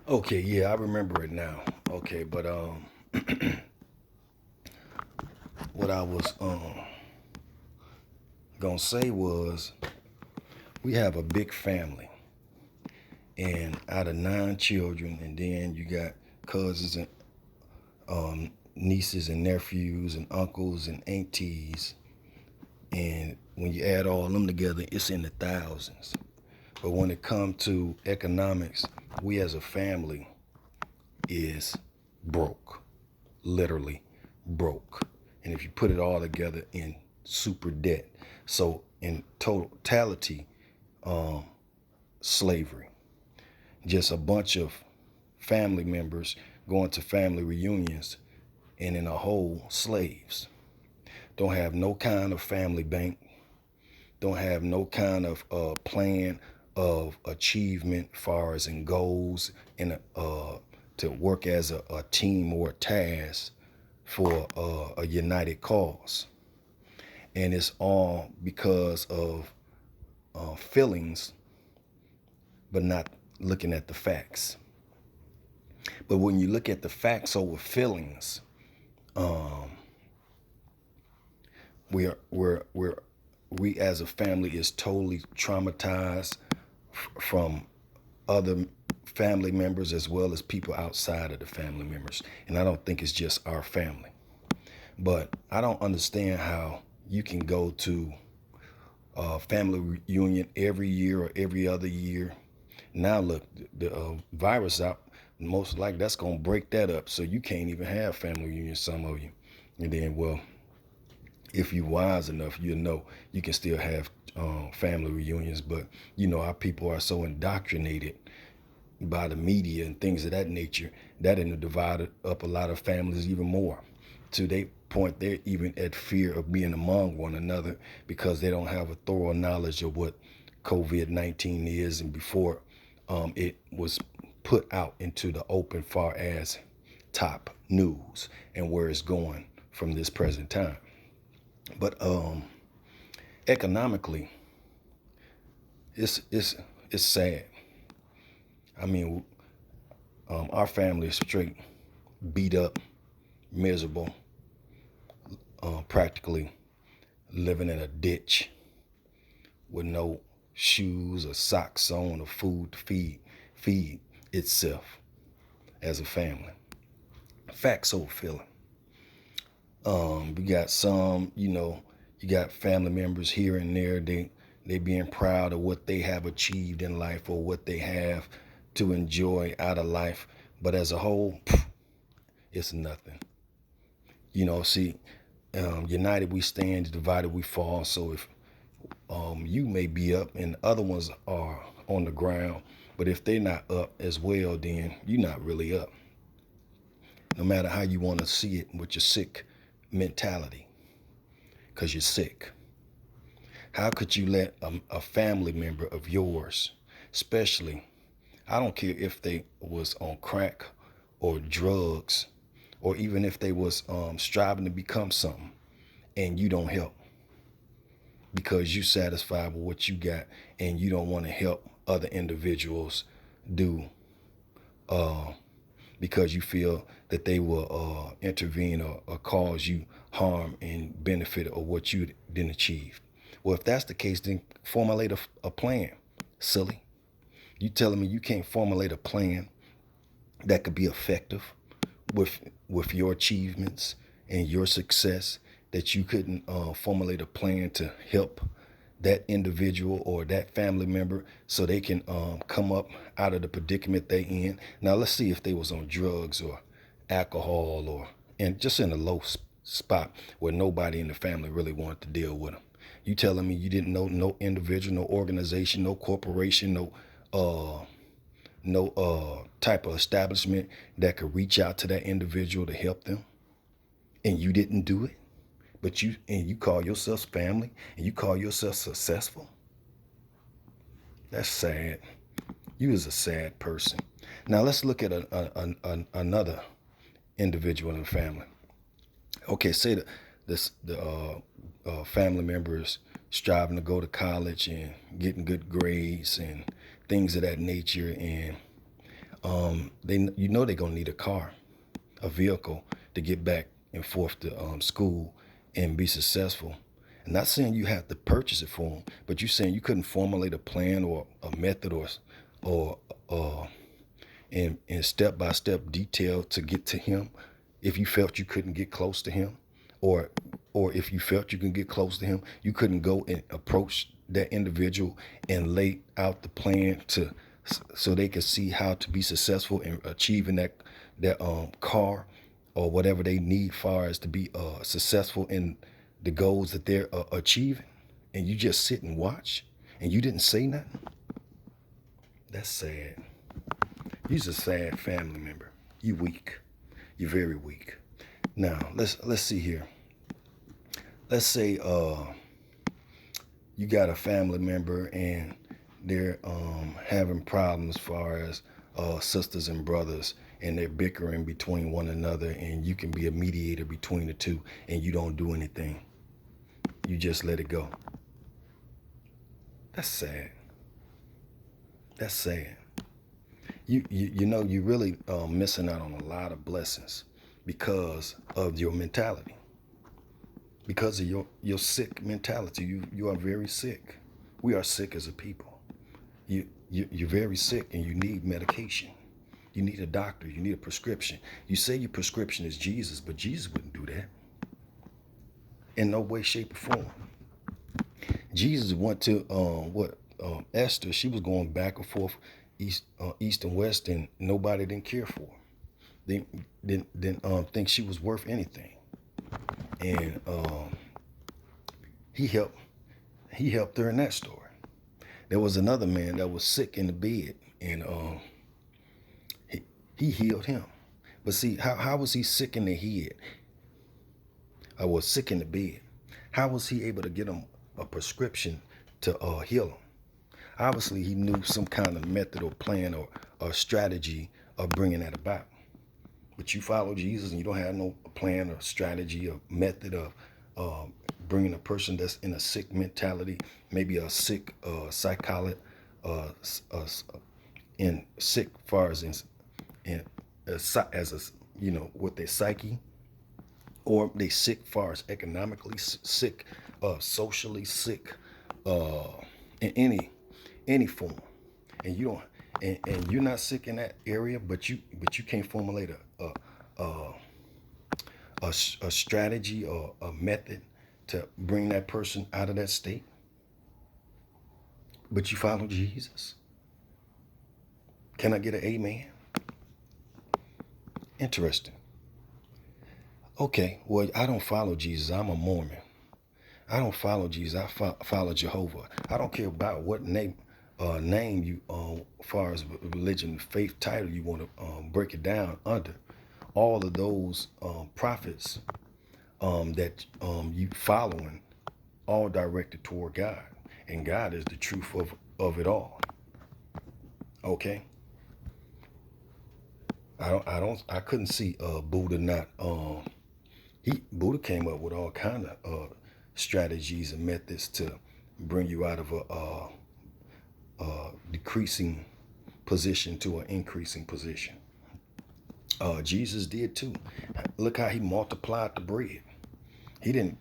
Okay, yeah, I remember it now. Okay, but what I was gonna say was we have a big family, and out of 9 children, and then you got cousins and nieces and nephews and uncles and aunties, and when you add all of them together, it's in the thousands. But when it comes to economics, we as a family is broke, literally broke. And if you put it all together in super debt, so in totality, um, slavery, just a bunch of family members going to family reunions and in a whole slaves. Don't have no kind of family bank, don't have no kind of plan of achievement far as in goals and to work as a team or a task for a united cause. And it's all because of feelings, but not looking at the facts. But when you look at the facts over feelings, um, we as a family is totally traumatized from other family members as well as people outside of the family members. And I don't think it's just our family. But I don't understand how you can go to a family reunion every year or every other year. Now look, the virus out, most likely that's gonna break that up. So you can't even have family reunions, some of you. And then, well, if you wise enough, you know you can still have family reunions. But you know our people are so indoctrinated by the media and things of that nature that it divided up a lot of families even more. To their point, they're even at fear of being among one another because they don't have a thorough knowledge of what COVID-19 is and before it was put out into the open far as top news and where it's going from this present time. But economically, it's sad. I mean, our family is straight beat up, miserable, practically living in a ditch with no shoes or socks on or food to feed itself as a family. Facts over feeling. We got some, you got family members here and there. They being proud of what they have achieved in life or what they have to enjoy out of life. But as a whole, it's nothing. See, united we stand, divided we fall. So if you may be up and the other ones are on the ground, but if they're not up as well, then you're not really up. No matter how you want to see it with your sick mentality, because you're sick. How could you let a family member of yours, especially, I don't care if they was on crack or drugs, or even if they was striving to become something, and you don't help because you satisfied with what you got and you don't want to help other individuals do uh, because you feel that they will intervene or cause you harm and benefit of what you didn't achieve. Well, if that's the case, then formulate a plan, silly. You telling me you can't formulate a plan that could be effective with your achievements and your success, that you couldn't formulate a plan to help that individual or that family member so they can come up out of the predicament they in. Now let's see if they was on drugs or alcohol or and just in a low spot where nobody in the family really wanted to deal with them. You telling me you didn't know no individual, no organization, no corporation, no type of establishment that could reach out to that individual to help them, and you didn't do it? But you call yourself family and you call yourself successful? That's sad. You is a sad person. Now let's look at another individual in the family. Okay, say that the family members striving to go to college and getting good grades and things of that nature, and they're gonna need a car, a vehicle to get back and forth to school and be successful. I'm not saying you have to purchase it for them, but you're saying you couldn't formulate a plan or a method or in step-by-step detail to get to him if you felt you couldn't get close to him, or if you felt you can get close to him, you couldn't go and approach that individual and lay out the plan to so they could see how to be successful in achieving that car or whatever they need far as to be successful in the goals that they're achieving, and you just sit and watch and you didn't say nothing. That's sad. You're a sad family member. You weak. You're very weak. Now let's see here. Let's say you got a family member and they're having problems as far as sisters and brothers, and they're bickering between one another, and you can be a mediator between the two, and you don't do anything. You just let it go. That's sad. That's sad. You know, you're really missing out on a lot of blessings because of your mentality, because of your sick mentality. You are very sick. We are sick as a people. You're very sick and you need medication. You need a doctor. You need a prescription. You say your prescription is Jesus, but Jesus wouldn't do that in no way, shape, or form. Jesus went to Esther. She was going back and forth, east and west, and nobody didn't care for her. They didn't think she was worth anything. And he helped her in that story. There was another man that was sick in the bed, and he healed him. But see, how was he sick in the head? I was sick in the bed. How was he able to get him a prescription to heal him? Obviously, he knew some kind of method or plan or strategy of bringing that about. But you follow Jesus and you don't have no plan or strategy or method of bringing a person that's in a sick mentality, maybe a sick psychology, in sick far as as a, you know, with their psyche, or they sick far as economically sick, socially sick, in any form, and you don't, and you're not sick in that area, but you can't formulate a strategy or a method to bring that person out of that state. But you follow Jesus. Can I get an amen? Interesting. Okay, well, I don't follow Jesus. I'm a Mormon. I don't follow Jesus. I follow Jehovah. I don't care about what name you, as far as religion, faith, title you want to break it down under. All of those prophets that you following, all directed toward God, and God is the truth of it all. Okay. I couldn't see Buddha not Buddha came up with all kind of strategies and methods to bring you out of a decreasing position to an increasing position. Jesus did too. Look how he multiplied the bread. He didn't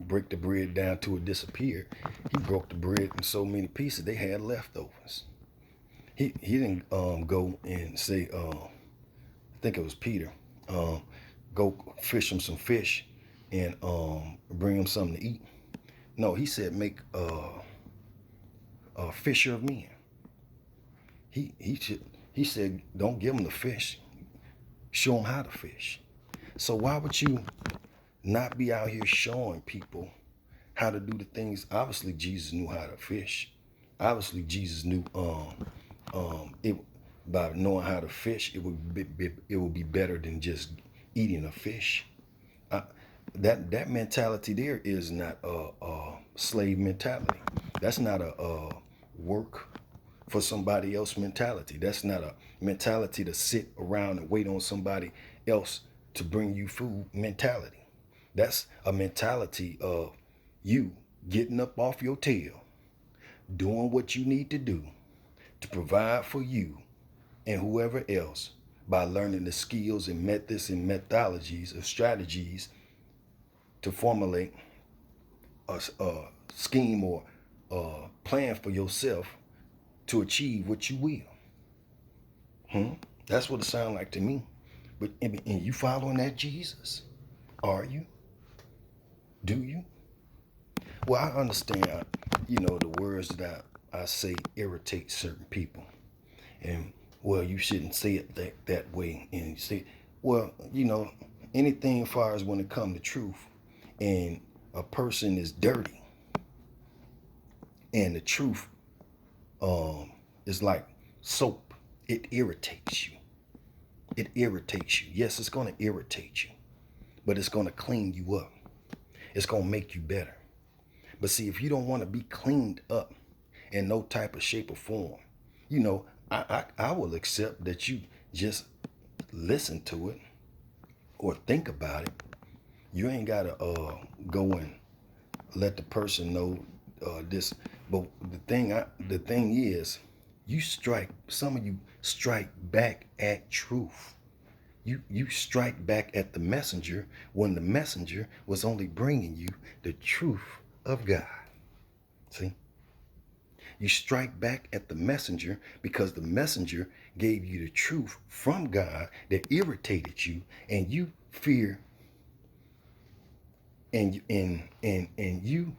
break the bread down till it disappeared. He broke the bread in so many pieces they had leftovers. He didn't go and say, I think it was Peter, go fish him some fish and bring him something to eat. No, he said make a fisher of men. He said don't give him the fish, show him how to fish. So why would you not be out here showing people how to do the things? Obviously Jesus knew how to fish. Obviously Jesus knew it, by knowing how to fish, it would be better than just eating a fish. That mentality there is not a slave mentality. That's not a work for somebody else mentality. That's not a mentality to sit around and wait on somebody else to bring you food mentality. That's a mentality of you getting up off your tail, doing what you need to do to provide for you and whoever else by learning the skills and methods and methodologies of strategies to formulate a scheme or a plan for yourself to achieve what you will. That's what it sounds like to me. But and you following that Jesus? Are you? Do you? Well, I understand, the words that I say irritate certain people. And, well, you shouldn't say it that way. And you say, well, anything as far as when it comes to truth and a person is dirty and the truth is like soap. It irritates you. It irritates you. Yes, it's going to irritate you, but it's going to clean you up. It's going to make you better. But see, if you don't want to be cleaned up in no type of shape or form, I will accept that you just listen to it or think about it. You ain't got to go and let the person know this. But the thing is, some of you strike back at truth. You strike back at the messenger when the messenger was only bringing you the truth of God. See? You strike back at the messenger because the messenger gave you the truth from God that irritated you, and you fear and you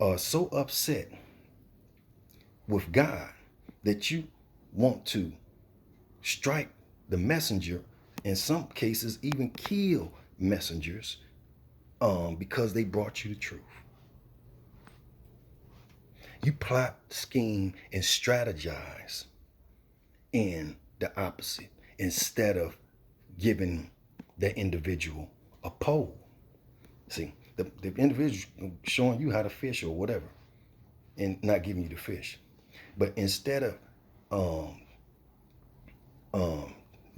are so upset with God that you want to strike the messenger, in some cases even kill messengers because they brought you the truth. You plot, scheme, and strategize in the opposite instead of giving that individual a pole. See, the individual showing you how to fish or whatever and not giving you the fish. But instead of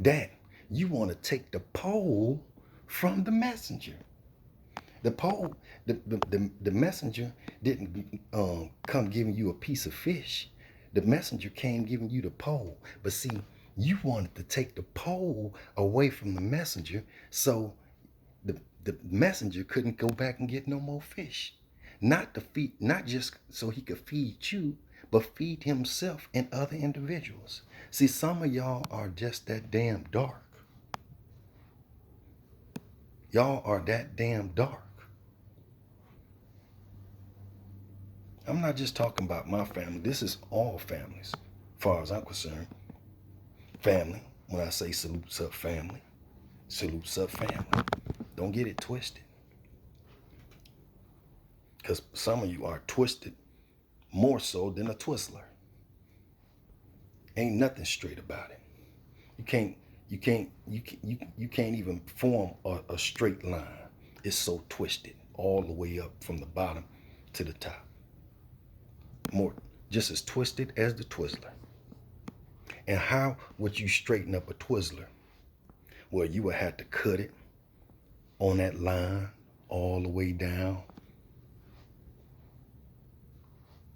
that, you want to take the pole from the messenger. The pole, the messenger didn't come giving you a piece of fish. The messenger came giving you the pole. But see, you wanted to take the pole away from the messenger so the messenger couldn't go back and get no more fish. Not just so he could feed you, but feed himself and other individuals. See, some of y'all are just that damn dark. Y'all are that damn dark. I'm not just talking about my family. This is all families, as far as I'm concerned. Family, when I say salutes up family, salutes up family. Don't get it twisted. Because some of you are twisted more so than a Twizzler. Ain't nothing straight about it. You can't even form a straight line. It's so twisted all the way up from the bottom to the top. More just as twisted as the Twizzler. And how would you straighten up a Twizzler? Well, you would have to cut it on that line all the way down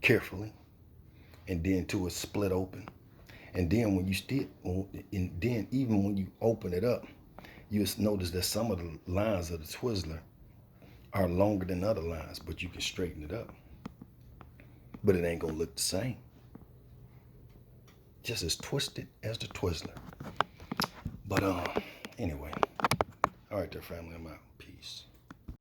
carefully, and then to a split open. And then even when you open it up, you'll notice that some of the lines of the Twizzler are longer than other lines, but you can straighten it up. But it ain't gonna look the same. Just as twisted as the Twizzler. But anyway. All right there, family, I'm out. Peace.